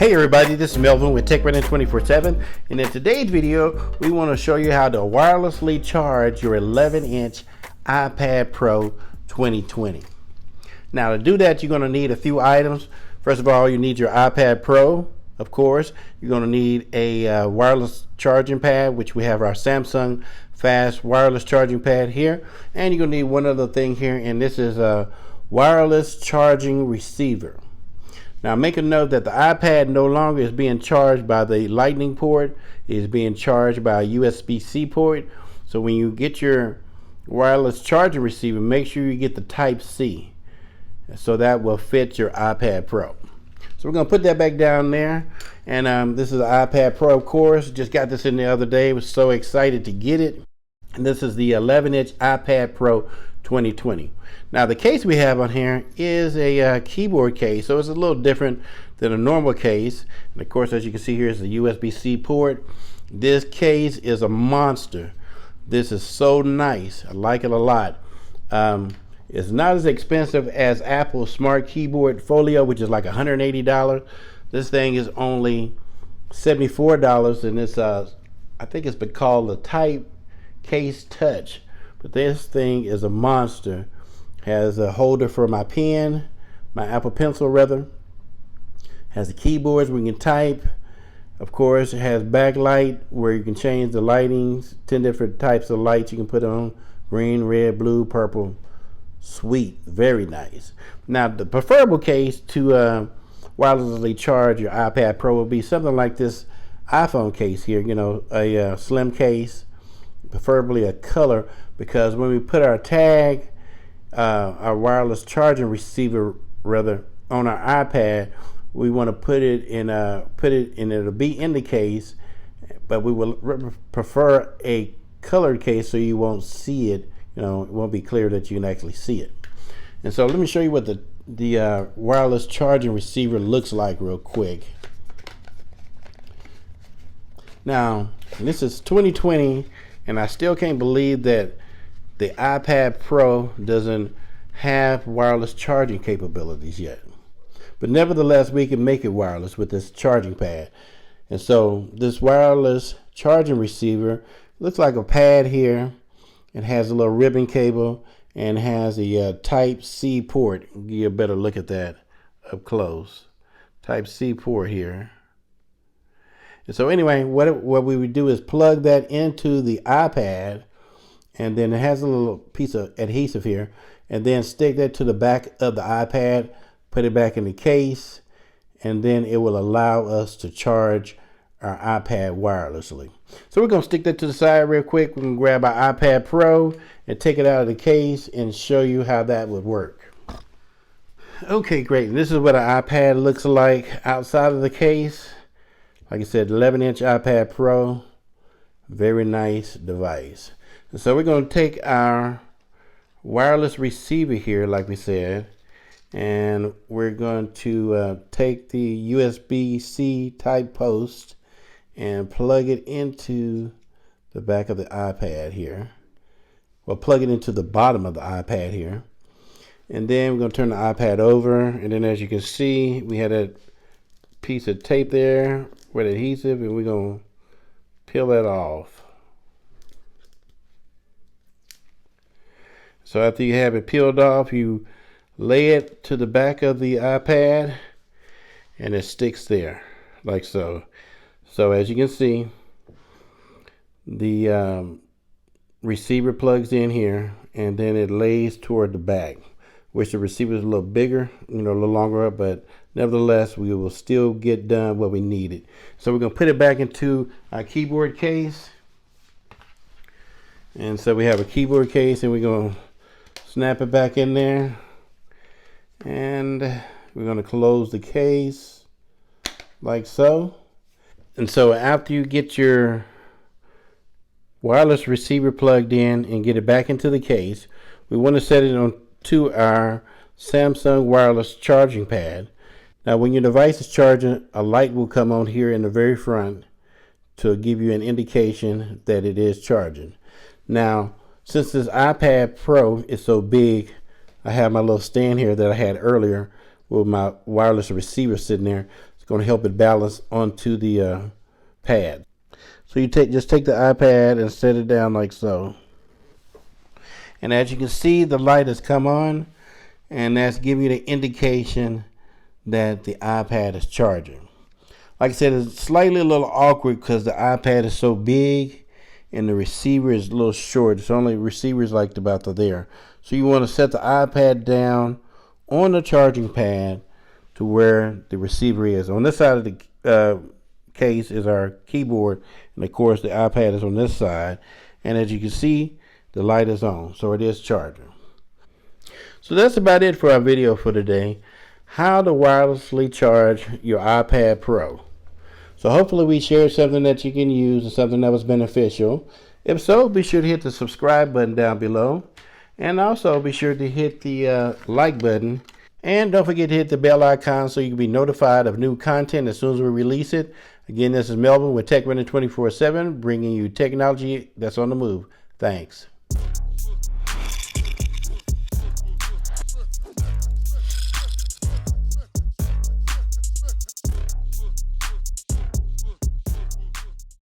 Hey everybody, this is Melvin with TechRunning 24/7, and in today's video we want to show you how to wirelessly charge your 11-inch iPad Pro 2020. Now to do that, you're going to need a few items. First of all, you need your iPad Pro, of course. You're going to need a wireless charging pad, which we have our Samsung fast wireless charging pad here, and you're going to need one other thing here, and this is a wireless charging receiver. Now make a note that the iPad no longer is being charged by the Lightning port. It is being charged by a USB-C port. So when you get your wireless charging receiver, make sure you get the Type-C. So that will fit your iPad Pro. So we're going to put that back down there. And this is the iPad Pro, of course. Just got this in the other day. Was so excited to get it. And this is the 11-inch iPad Pro 2020. Now the case we have on here is a keyboard case, so it's a little different than a normal case. And of course, as you can see here is the USB-C port. This case is a monster. This is so nice. I like it a lot. It's not as expensive as Apple's Smart Keyboard Folio, which is like $180. This thing is only $74, and it's I think it's been called the Type Case Touch. But this thing is a monster. Has a holder for my pen, my Apple Pencil rather. Has the keyboards where you can type. Of course, it has backlight where you can change the lightings. 10 different types of lights you can put on. Green, red, blue, purple. Sweet, very nice. Now the preferable case to wirelessly charge your iPad Pro would be something like this iPhone case here. You know, a slim case, preferably a color, because when we put our tag, our wireless charging receiver rather, on our iPad, we want to put it in it'll be in the case, but we will prefer a colored case so you won't see it. You know, it won't be clear that you can actually see it. And so let me show you what the wireless charging receiver looks like real quick. Now this is 2020, and I still can't believe that the iPad Pro doesn't have wireless charging capabilities yet. But nevertheless, we can make it wireless with this charging pad. And so this wireless charging receiver looks like a pad here. It has a little ribbon cable and has a Type-C port. Give you a better look at that up close. Type-C port here. And so anyway, what we would do is plug that into the iPad, and then it has a little piece of adhesive here, and then stick that to the back of the iPad, put it back in the case, and then it will allow us to charge our iPad wirelessly. So we're going to stick that to the side real quick. We're going to grab our iPad Pro and take it out of the case and show you how that would work. Okay, great. And this is what an iPad looks like outside of the case. Like I said, 11-inch iPad Pro. Very nice device. And so we're going to take our wireless receiver here, like we said, and we're going to take the USB-C type post and plug it into the back of the iPad here. Well, plug it into the bottom of the iPad here. And then we're going to turn the iPad over, and then as you can see, we had a piece of tape there with adhesive, and we're going to peel that off. So after you have it peeled off, you lay it to the back of the iPad, and it sticks there like so. So as you can see, the receiver plugs in here, and then it lays toward the back. Wish the receiver is a little bigger, you know, a little longer up, but nevertheless, we will still get done what we needed. So we're going to put it back into our keyboard case. And so we have a keyboard case, and we're going to snap it back in there, and we're going to close the case like so. And so after you get your wireless receiver plugged in and get it back into the case, we want to set it on to our Samsung wireless charging pad. Now when your device is charging, a light will come on here in the very front to give you an indication that it is charging. Now since this iPad Pro is so big, I have my little stand here that I had earlier with my wireless receiver sitting there. It's going to help it balance onto the pad. So you just take the iPad and set it down like so. And as you can see, the light has come on, and that's giving you the indication that the iPad is charging. Like I said, it's slightly a little awkward because the iPad is so big and the receiver is a little short. It's only receivers like about there. So you want to set the iPad down on the charging pad to where the receiver is. On this side of the case is our keyboard, and of course the iPad is on this side. And as you can see, the light is on, so it is charging. So that's about it for our video for today. How to wirelessly charge your iPad Pro. So hopefully we shared something that you can use and something that was beneficial. If so, be sure to hit the subscribe button down below. And also be sure to hit the like button. And don't forget to hit the bell icon so you can be notified of new content as soon as we release it. Again, this is Melvin with TechRunning 24/7, bringing you technology that's on the move. Thanks.